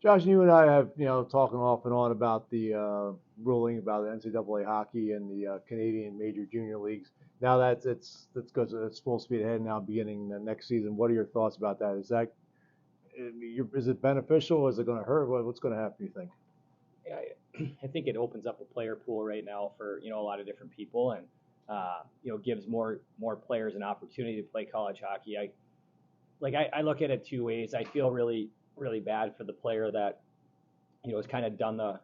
Josh, you and I have, talking off and on about the ruling about the NCAA hockey and the Canadian major junior leagues. Now that's goes it's full speed ahead now, beginning the next season. What are your thoughts about that? Is it beneficial? Is it going to hurt? What's going to happen? You think? Yeah, I think it opens up a player pool right now for a lot of different people, and gives more players an opportunity to play college hockey. I look at it two ways. I feel really bad for the player that has kind of done the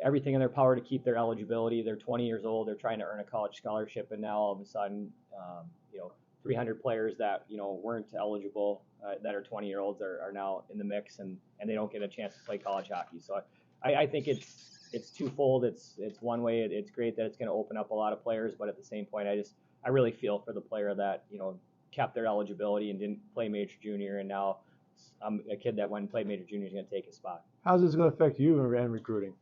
everything in their power to keep their eligibility. They're 20 years old. They're trying to earn a college scholarship, and now all of a sudden, 300 players that weren't eligible that are 20-year-olds are now in the mix, and they don't get a chance to play college hockey. So I think it's twofold. It's one way. It's great that it's going to open up a lot of players, but at the same point, I really feel for the player that kept their eligibility and didn't play major junior, and now a kid that went and played major junior is going to take his spot. How's this going to affect you and recruiting?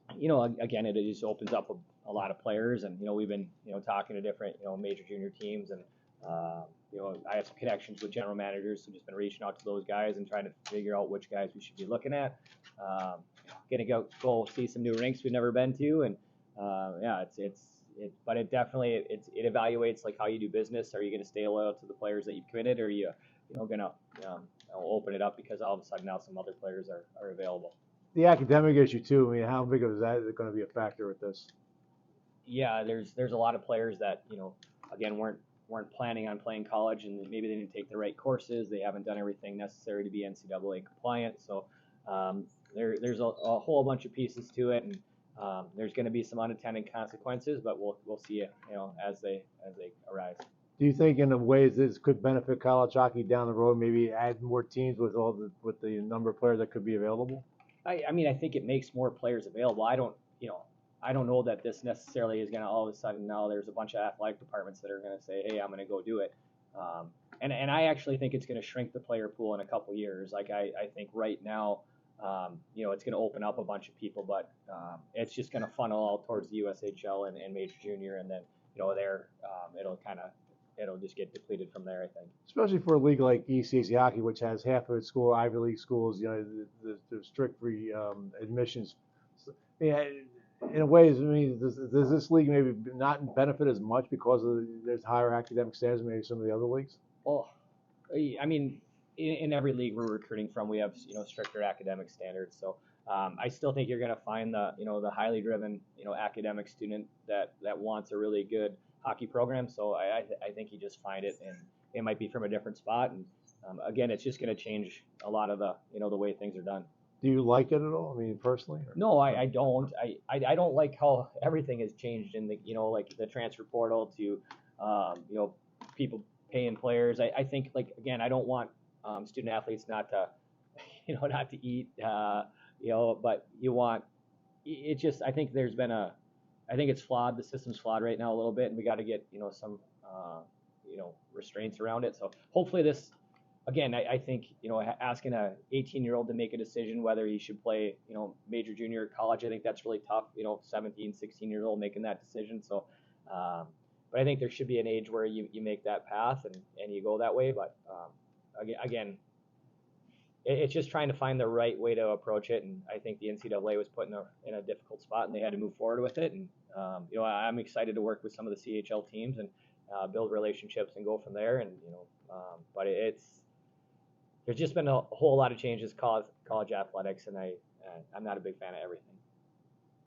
Again, it just opens up a lot of players, and we've been talking to different major junior teams, and I have some connections with general managers, so just been reaching out to those guys and trying to figure out which guys we should be looking at. Gonna go see some new rinks we've never been to, and but it definitely it evaluates like how you do business. Are you going to stay loyal to the players that you've committed, or are you gonna open it up because all of a sudden now some other players are available? The academic issue too. I mean, how big of that is it going to be a factor with this? Yeah, there's a lot of players that again weren't planning on playing college, and maybe they didn't take the right courses. They haven't done everything necessary to be NCAA compliant. So there's a whole bunch of pieces to it, and there's going to be some unintended consequences, but we'll see as they arise. Do you think in a ways this could benefit college hockey down the road? Maybe add more teams with the number of players that could be available. I mean, I think it makes more players available. I don't know that this necessarily is going to all of a sudden now there's a bunch of athletic departments that are going to say, hey, I'm going to go do it. And I actually think it's going to shrink the player pool in a couple years. Like I think right now, it's going to open up a bunch of people, but it's just going to funnel all towards the USHL and major junior, and then it'll just get depleted from there, I think. Especially for a league like ECAC hockey, which has half of its school Ivy League schools, the strict free admissions. Yeah, in a way, I mean, does this league maybe not benefit as much because there's higher academic standards than maybe some of the other leagues? Well, I mean, in every league we're recruiting from, we have stricter academic standards. So I still think you're going to find the highly driven academic student that wants a really good hockey program. So I think you just find it, and it might be from a different spot. And again, it's just going to change a lot of the the way things are done. Do you like it at all? I mean, personally? Or? No, I don't. I don't like how everything has changed in the like the transfer portal to people paying players. I think again, I don't want student athletes not to not to eat but you want it just I think it's flawed. The system's flawed right now a little bit, and we got to get some restraints around it. So hopefully this. Again, I think asking a 18-year-old to make a decision whether he should play major junior or college, I think that's really tough. 17, 16 years old making that decision. So, but I think there should be an age where you make that path and you go that way. But again, it's just trying to find the right way to approach it. And I think the NCAA was put in a difficult spot, and they had to move forward with it. And I'm excited to work with some of the CHL teams and build relationships and go from there. And but there's just been a whole lot of changes college athletics, and I'm not a big fan of everything.